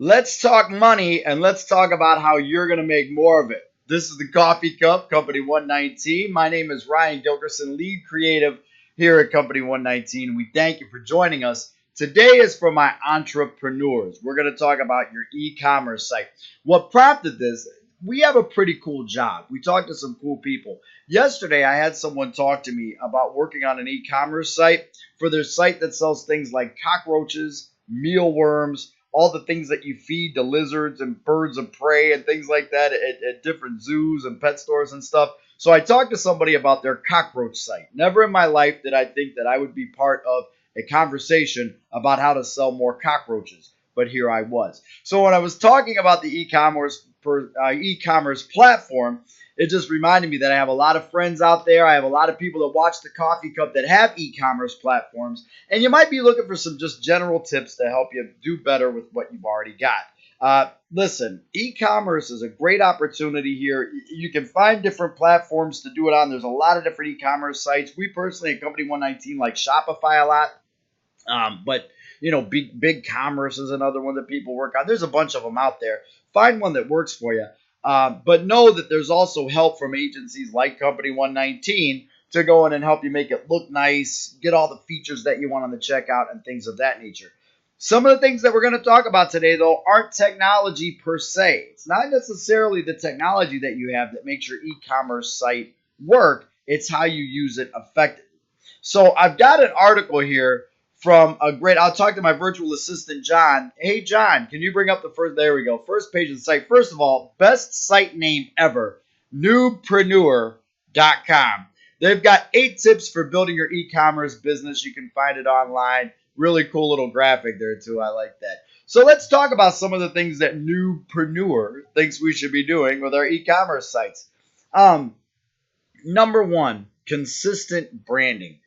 Let's talk money and let's talk about how you're going to make more of it. This is the Coffee Cup, Company 119. My name is Ryan Gilkerson, lead creative here at Company 119. We thank you for joining us. Today is for my entrepreneurs. We're going to talk about your e-commerce site. What prompted this? We have a pretty cool job. We talked to some cool people. Yesterday, I had someone talk to me about working on an e-commerce site for their site that sells things like cockroaches, mealworms, all the things that you feed to lizards and birds of prey and things like that at different zoos and pet stores and stuff. So I talked to somebody about their cockroach site. Never in my life did I think that I would be part of a conversation about how to sell more cockroaches, but here I was. So when I was talking about the e-commerce platform, it just reminded me that I have a lot of friends out there. I have a lot of people that watch the Coffee Cup that have e-commerce platforms, and you might be looking for some just general tips to help you do better with what you've already got. Listen, e-commerce is a great opportunity here. You can find different platforms to do it on. There's a lot of different e-commerce sites. We personally at Company 119 like Shopify a lot. But Big Commerce is another one that people work on. There's a bunch of them out there. Find one that works for you. But know that there's also help from agencies like Company 119 to go in and help you make it look nice, get all the features that you want on the checkout and things of that nature. Some of the things that we're going to talk about today, though, aren't technology per se. It's not necessarily the technology that you have that makes your e-commerce site work. It's how you use it effectively. So I've got an article here from I'll talk to my virtual assistant, John. Hey, John, can you bring up there we go, first page of the site. First of all, best site name ever, noobpreneur.com. They've got 8 tips for building your e-commerce business. You can find it online. Really cool little graphic there, too. I like that. So let's talk about some of the things that Noobpreneur thinks we should be doing with our e-commerce sites. Number 1, consistent branding.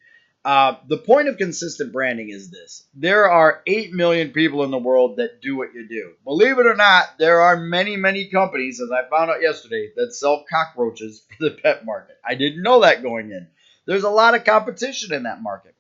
The point of consistent branding is this. There are 8 million people in the world that do what you do. Believe it or not, there are many, many companies, as I found out yesterday, that sell cockroaches for the pet market. I didn't know that going in. There's a lot of competition in that market.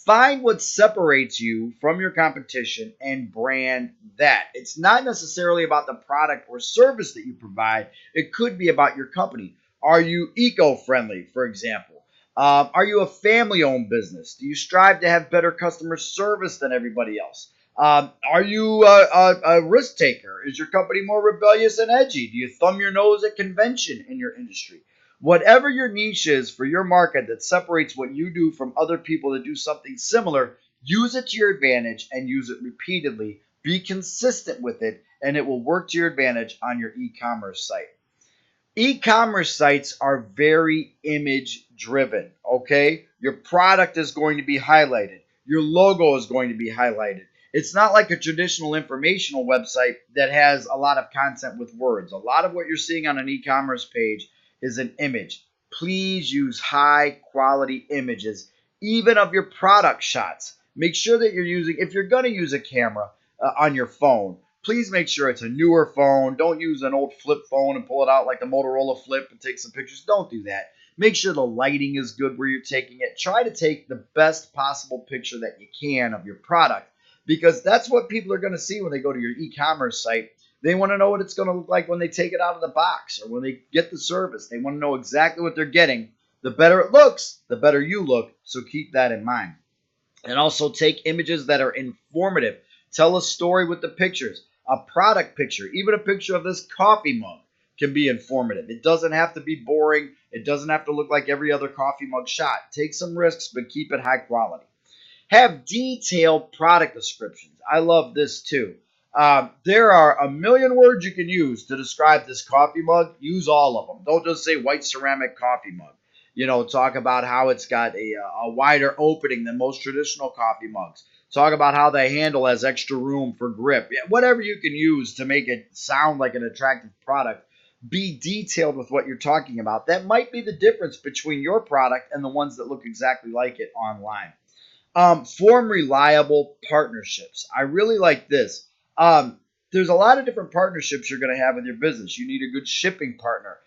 Find what separates you from your competition and brand that. It's not necessarily about the product or service that you provide. It could be about your company. Are you eco-friendly, for example? Are you a family-owned business? Do you strive to have better customer service than everybody else? Are you a risk taker? Is your company more rebellious and edgy? Do you thumb your nose at convention in your industry? Whatever your niche is for your market that separates what you do from other people that do something similar, use it to your advantage and use it repeatedly. Be consistent with it, and it will work to your advantage on your e-commerce site. E-commerce sites are very image driven, okay? Your product is going to be highlighted. Your logo is going to be highlighted. It's not like a traditional informational website that has a lot of content with words. A lot of what you're seeing on an e-commerce page is an image. Please use high quality images, even of your product shots. Make sure that if you're going to use a camera on your phone, please make sure it's a newer phone. Don't use an old flip phone and pull it out like the Motorola Flip and take some pictures. Don't do that. Make sure the lighting is good where you're taking it. Try to take the best possible picture that you can of your product, because that's what people are going to see when they go to your e-commerce site. They want to know what it's going to look like when they take it out of the box or when they get the service. They want to know exactly what they're getting. The better it looks, the better you look. So keep that in mind. And also take images that are informative. Tell a story with the pictures. A product picture, even a picture of this coffee mug, can be informative. It doesn't have to be boring. It doesn't have to look like every other coffee mug shot. Take some risks, but keep it high quality. Have detailed product descriptions. I love this too. There are a million words you can use to describe this coffee mug. Use all of them. Don't just say white ceramic coffee mug. Talk about how it's got a wider opening than most traditional coffee mugs. Talk about how the handle has extra room for grip. Whatever you can use to make it sound like an attractive product. Be detailed with what you're talking about. That might be the difference between your product and the ones that look exactly like it online. Form reliable partnerships. I really like this. There's a lot of different partnerships you're going to have with your business. You need a good shipping partner.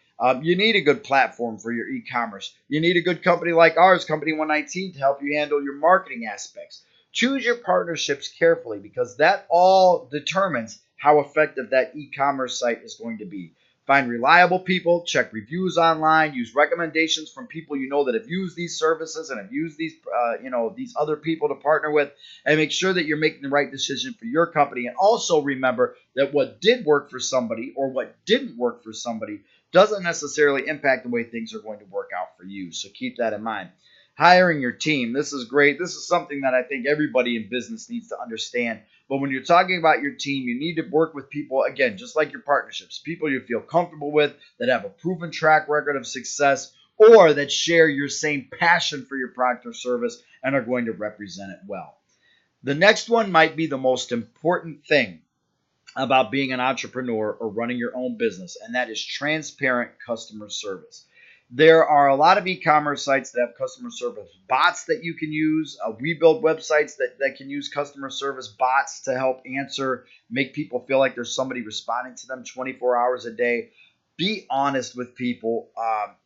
You need a good platform for your e-commerce. You need a good company like ours, Company 119, to help you handle your marketing aspects. Choose your partnerships carefully, because that all determines how effective that e-commerce site is going to be. Find reliable people, check reviews online, use recommendations from people you know that have used these services and have used these, these other people to partner with, and make sure that you're making the right decision for your company. And also remember that what did work for somebody or what didn't work for somebody doesn't necessarily impact the way things are going to work out for you. So keep that in mind. Hiring your team. This is great. This is something that I think everybody in business needs to understand. But when you're talking about your team, you need to work with people, again, just like your partnerships, people you feel comfortable with, that have a proven track record of success, or that share your same passion for your product or service and are going to represent it well. The next one might be the most important thing about being an entrepreneur or running your own business, and that is transparent customer service. There are a lot of e-commerce sites that have customer service bots that you can use. We build websites that can use customer service bots to help answer, make people feel like there's somebody responding to them 24 hours a day. Be honest with people.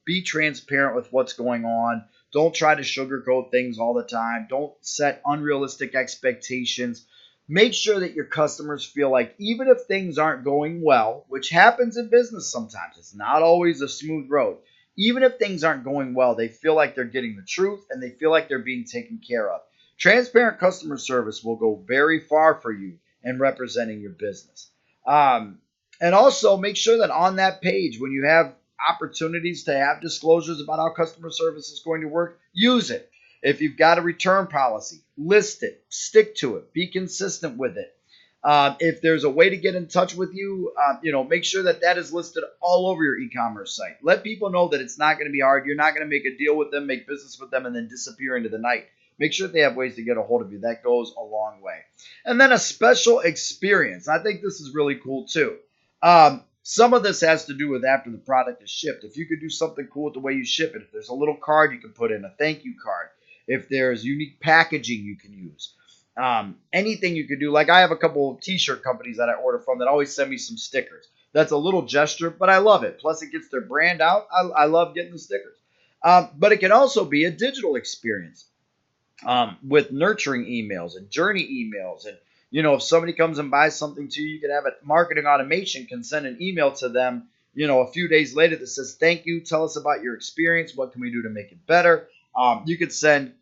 Be transparent with what's going on. Don't try to sugarcoat things all the time. Don't set unrealistic expectations. Make sure that your customers feel like even if things aren't going well, which happens in business sometimes, it's not always a smooth road. Even if things aren't going well, they feel like they're getting the truth and they feel like they're being taken care of. Transparent customer service will go very far for you in representing your business. And also make sure that on that page, when you have opportunities to have disclosures about how customer service is going to work, use it. If you've got a return policy, list it, stick to it, be consistent with it. If there's a way to get in touch with you, make sure that that is listed all over your e-commerce site. Let people know that it's not going to be hard. You're not going to make a deal with them, make business with them, and then disappear into the night. Make sure that they have ways to get a hold of you. That goes a long way. And then a special experience. I think this is really cool too. Some of this has to do with after the product is shipped. If you could do something cool with the way you ship it, if there's a little card you can put in, a thank you card, if there's unique packaging you can use, anything you could do. Like I have a couple of t-shirt companies that I order from that always send me some stickers. That's a little gesture, but I love it. Plus it gets their brand out. I love getting the stickers. But it can also be a digital experience with nurturing emails and journey emails. And, if somebody comes and buys something to you, you can have a marketing automation can send an email to them, a few days later that says, thank you. Tell us about your experience. What can we do to make it better? You could send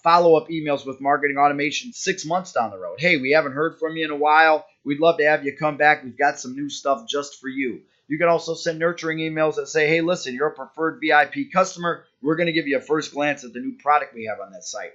follow-up emails with marketing automation 6 months down the road. Hey, we haven't heard from you in a while. We'd love to have you come back. We've got some new stuff just for you. You can also send nurturing emails that say, hey, listen, you're a preferred VIP customer. We're going to give you a first glance at the new product we have on that site.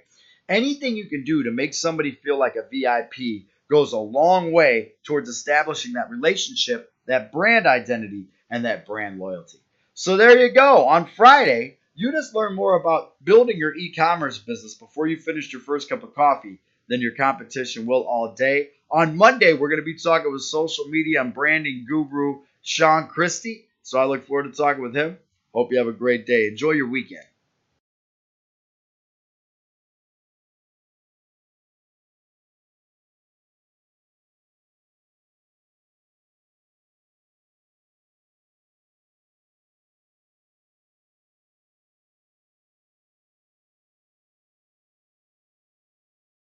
Anything you can do to make somebody feel like a VIP goes a long way towards establishing that relationship, that brand identity, and that brand loyalty. So there you go. On Friday, you just learn more about building your e-commerce business before you finish your first cup of coffee than your competition will all day. On Monday, we're going to be talking with social media and branding guru Sean Christie. So I look forward to talking with him. Hope you have a great day. Enjoy your weekend.